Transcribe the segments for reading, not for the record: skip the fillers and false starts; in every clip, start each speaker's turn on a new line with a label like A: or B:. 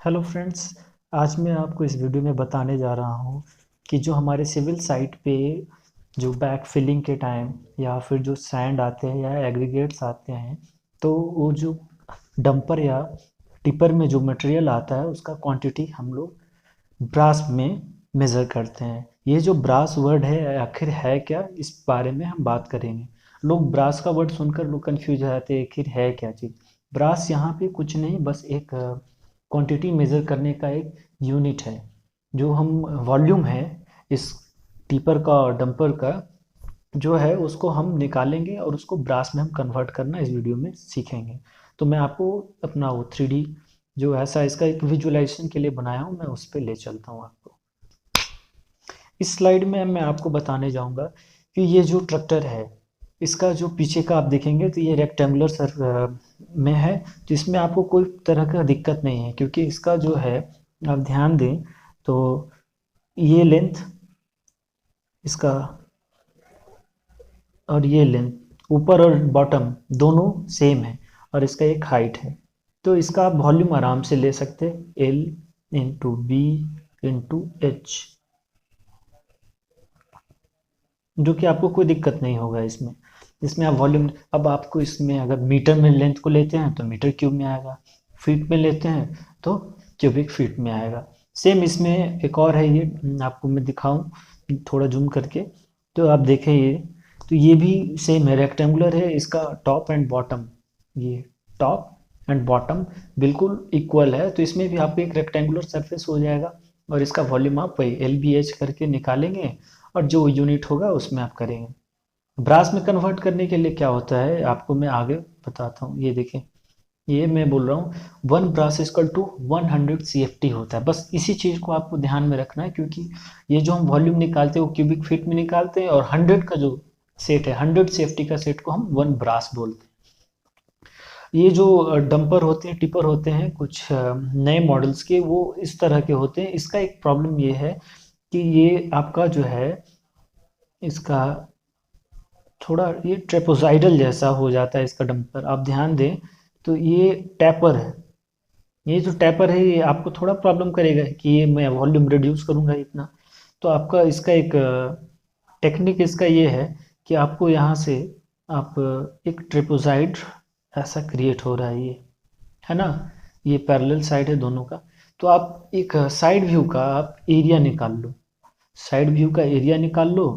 A: Hello friends. आज मैं आपको इस वीडियो में बताने जा रहा हूँ कि जो हमारे सिविल साइट पे जो बैक फिलिंग के टाइम या फिर जो सैंड आते हैं या एग्रीगेट्स आते हैं, तो वो जो डंपर या टिपर में जो मटेरियल आता है उसका क्वांटिटी हम लोग ब्रास में मेज़र करते हैं। ये जो ब्रास वर्ड है आखिर है क्या, इस बारे में हम बात करेंगे। लोग ब्रास का वर्ड सुनकर लोग कंफ्यूज हो जाते हैं, आखिर है क्या चीज़। ब्रास यहाँ पे कुछ नहीं, बस एक क्वांटिटी मेज़र करने का एक यूनिट है। जो हम वॉल्यूम है इस टिपर का और डंपर का जो है उसको हम निकालेंगे और उसको ब्रास में हम कन्वर्ट करना इस वीडियो में सीखेंगे। तो मैं आपको अपना वो 3D जो ऐसा इसका एक विजुअलाइजेशन के लिए बनाया हूँ, मैं उस पर ले चलता हूँ आपको। इस स्लाइड में मैं आपको बताने जाऊँगा कि ये जो ट्रैक्टर है इसका जो पीछे का आप देखेंगे तो ये रेक्टेंगुलर सर में है, जिसमें आपको कोई तरह का दिक्कत नहीं है क्योंकि इसका जो है आप ध्यान दें तो ये लेंथ इसका और ये लेंथ ऊपर और बॉटम दोनों सेम है और इसका एक हाइट है। तो इसका आप वॉल्यूम आराम से ले सकते हैं, L into B into H, जो कि आपको कोई दिक्कत नहीं होगा इसमें। इसमें आप वॉल्यूम, अब आपको इसमें अगर मीटर में लेंथ को लेते हैं तो मीटर क्यूब में आएगा, फीट में लेते हैं तो क्यूबिक फीट में आएगा। सेम इसमें एक और है, ये आपको मैं दिखाऊं थोड़ा जूम करके, तो आप देखें ये, तो ये भी सेम है, रेक्टेंगुलर है, इसका टॉप एंड बॉटम, ये टॉप एंड बॉटम बिल्कुल इक्वल है, तो इसमें भी आपको एक रेक्टेंगुलर सरफेस हो जाएगा और इसका वॉल्यूम आप वही एल बी एच करके निकालेंगे और जो यूनिट होगा उसमें आप करेंगे। ब्रास में कन्वर्ट करने के लिए क्या होता है आपको मैं आगे बताता हूँ। ये देखें, ये मैं बोल रहा हूँ 1 ब्रास इक्वल टू 100 CFT होता है। बस इसी चीज़ को आपको ध्यान में रखना है क्योंकि ये जो हम वॉल्यूम निकालते हैं वो क्यूबिक फीट में निकालते हैं और 100 का जो सेट है, 100 CFT का सेट को हम 1 ब्रास बोलते हैं। ये जो डंपर होते हैं, टिपर होते हैं, कुछ नए मॉडल्स के वो इस तरह के होते हैं। इसका एक प्रॉब्लम ये है कि ये आपका जो है इसका थोड़ा ये ट्रेपोजाइडल जैसा हो जाता है इसका डंपर, आप ध्यान दें तो ये टैपर है। ये जो टैपर है ये आपको थोड़ा प्रॉब्लम करेगा कि ये मैं वॉल्यूम रिड्यूस करूंगा इतना। तो आपका इसका एक टेक्निक इसका ये है कि आपको यहाँ से आप एक ट्रेपोजाइड ऐसा क्रिएट हो रहा है, ये है ना, ये पैरेलल साइड है दोनों का। तो आप एक साइड व्यू का आप एरिया निकाल लो, साइड व्यू का एरिया निकाल लो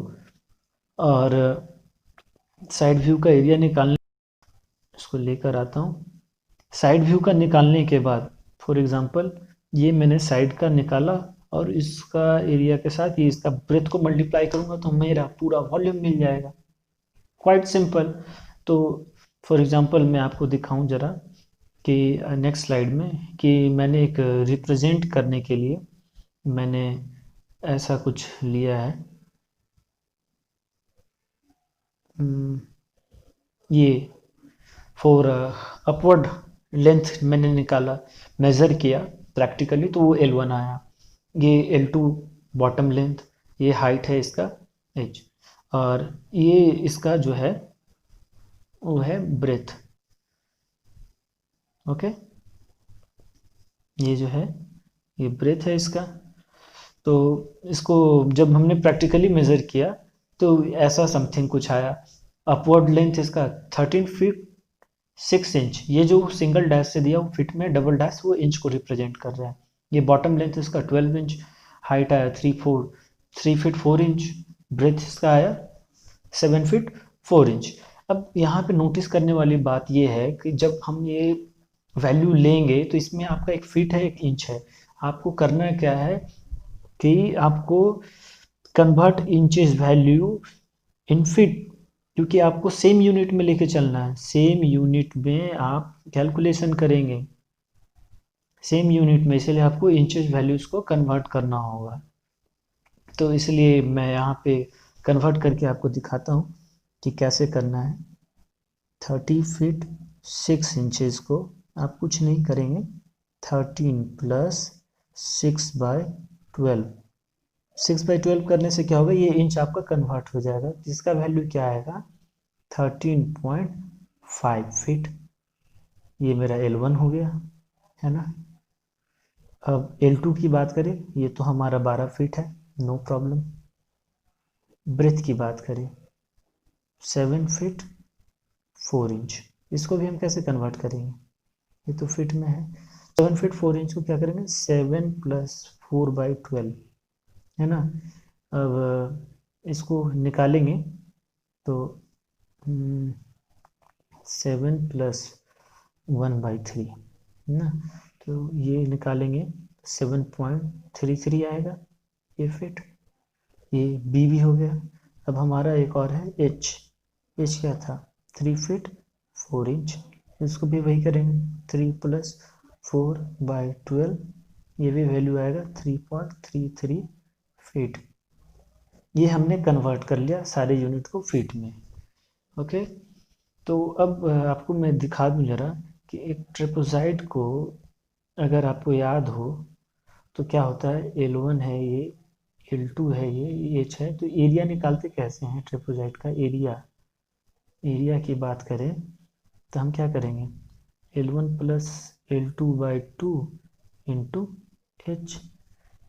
A: और साइड व्यू का एरिया निकालने, इसको लेकर आता हूँ। साइड व्यू का निकालने के बाद फॉर एग्जांपल ये मैंने साइड का निकाला और इसका एरिया के साथ ये इसका ब्रेथ को मल्टीप्लाई करूंगा तो मेरा पूरा वॉल्यूम मिल जाएगा। Quite simple. तो फॉर एग्जांपल मैं आपको दिखाऊं जरा कि नेक्स्ट स्लाइड में कि मैंने एक रिप्रेजेंट करने के लिए मैंने ऐसा कुछ लिया है। हम्म, ये फॉर अपवर्ड लेंथ मैंने निकाला, मेज़र किया प्रैक्टिकली तो वो L1 आया। ये L2 बॉटम लेंथ, ये हाइट है इसका एच, और ये इसका जो है वो है ब्रेथ। ओके, ये जो है ये ब्रेथ है इसका। तो इसको जब हमने प्रैक्टिकली मेज़र किया तो ऐसा समथिंग कुछ आया। अपवर्ड लेंथ इसका 13 फीट 6 इंच, ये जो सिंगल डैश से दिया वो फिट में, डबल डैश वो इंच को रिप्रेजेंट कर रहा है। ये बॉटम लेंथ इसका 12 इंच, हाइट आया 3 फीट 4 इंच, ब्रेथ इसका आया 7 फीट 4 इंच। अब यहाँ पे नोटिस करने वाली बात ये है कि जब हम ये वैल्यू लेंगे तो इसमें आपका एक फीट है एक इंच है। आपको करना क्या है कि आपको convert inches value in feet, क्योंकि आपको सेम यूनिट में लेके चलना है, सेम यूनिट में आप कैलकुलेशन करेंगे, सेम यूनिट में, इसलिए आपको इंचेस वैल्यूज को कन्वर्ट करना होगा। तो इसलिए मैं यहाँ पे कन्वर्ट करके आपको दिखाता हूँ कि कैसे करना है। 30 फीट 6 इंचेस को आप कुछ नहीं करेंगे, 13 प्लस 6/12, 6/12 करने से क्या होगा, ये इंच आपका कन्वर्ट हो जाएगा जिसका वैल्यू क्या आएगा 13.5 फीट। ये मेरा L1 हो गया, है ना। अब L2 की बात करें, ये तो हमारा 12 फीट है, नो प्रॉब्लम। ब्रेथ की बात करें 7 फीट 4 इंच, इसको भी हम कैसे कन्वर्ट करेंगे, ये तो फिट में है। 7 फीट 4 इंच को क्या करेंगे, 7 + 4/12 है ना। अब इसको निकालेंगे तो 7 + 1/3 है ना, तो ये निकालेंगे 7.33 आएगा ये फिट, ये बी भी हो गया। अब हमारा एक और है एच, एच क्या था, 3 फीट 4 इंच, इसको भी वही करेंगे 3 + 4/12, ये भी वैल्यू आएगा 3.33 फीट। ये हमने कन्वर्ट कर लिया सारे यूनिट को फीट में। ओके, तो अब आपको मैं दिखा दूं जरा कि एक ट्रेपोज़ाइड को अगर आपको याद हो तो क्या होता है, L1 है ये, L2 है ये H है, तो एरिया निकालते कैसे हैं ट्रेपोज़ाइड का एरिया। एरिया की बात करें तो हम क्या करेंगे, L1 + L2/2 इंटू H,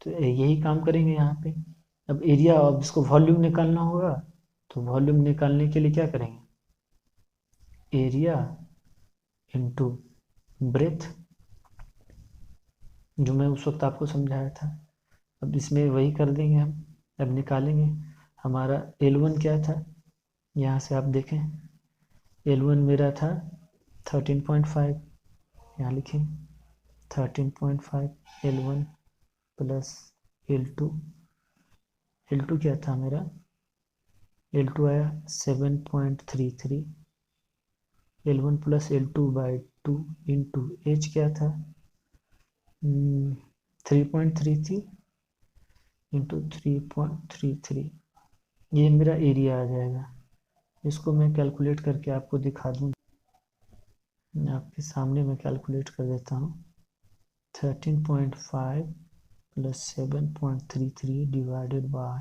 A: तो यही काम करेंगे यहाँ पे। अब एरिया, अब इसको वॉल्यूम निकालना होगा, तो वॉल्यूम निकालने के लिए क्या करेंगे, एरिया इंटू ब्रेथ, जो मैं उस वक्त आपको समझाया था। अब इसमें वही कर देंगे हम, अब निकालेंगे। हमारा L1 क्या था, यहाँ से आप देखें L1 मेरा था 13.5, यहाँ लिखें 13.5 L1 + L2, L2 क्या था मेरा, L2 आया 7.33, L1 + L2/2 इंटू H क्या था 3.33 इंटू 3.33, ये मेरा एरिया आ जाएगा। इसको मैं कैलकुलेट करके आपको दिखा दूँ, आपके सामने मैं कैलकुलेट कर देता हूँ। 13.5 + 7.33 डिवाइडेड बाय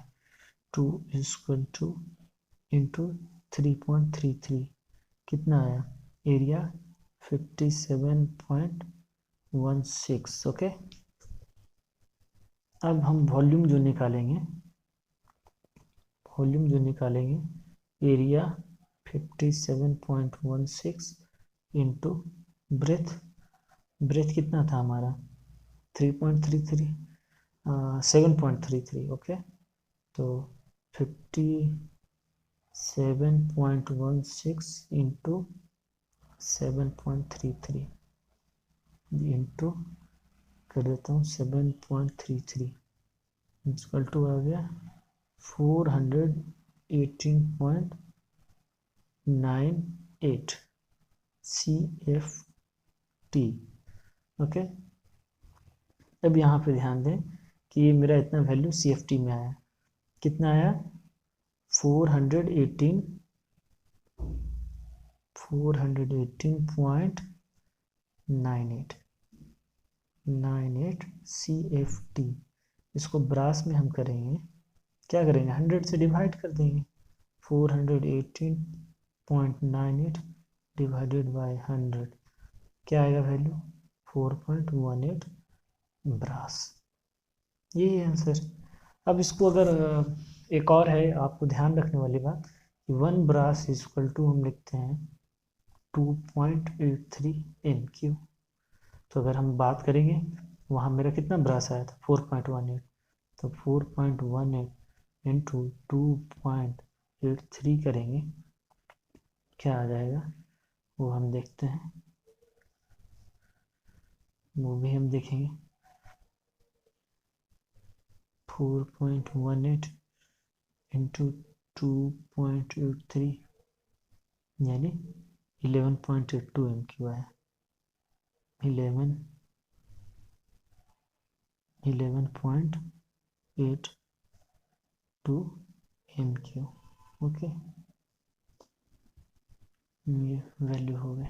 A: 2 = इंटू 3.33, कितना आया एरिया 57.16। ओके, अब हम वॉल्यूम जो निकालेंगे, एरिया 57.16 इंटू ब्रेथ, ब्रेथ कितना था हमारा 3.33, 7.33। ओके, तो 57.16 इंटू 7.33 इंटू कर देता हूँ 7.33 इक्वल टू आ गया 418.98 CFT। ओके, अब यहाँ पे ध्यान दें कि ये मेरा इतना वैल्यू CFT में आया, कितना आया 418.98 CFT। इसको ब्रास में हम करेंगे, क्या करेंगे 100 से डिवाइड कर देंगे, 418.98 डिवाइडेड बाय 100, क्या आएगा वैल्यू 4.18 ब्रास, यही है आंसर। अब इसको अगर एक और है आपको ध्यान रखने वाली बात कि 1 ब्रास इक्वल टू हम लिखते हैं 2.83 MQ। तो अगर हम बात करेंगे वहाँ मेरा कितना ब्रास आया था 4.18, तो 4.18 इंटू 2.83 करेंगे, क्या आ जाएगा वो हम देखते हैं, वो भी हम देखेंगे। 4.18 इंटू 2.83 यानी 11.82 MQ आया, 11.82 MQ। ओके, ये वैल्यू हो गए।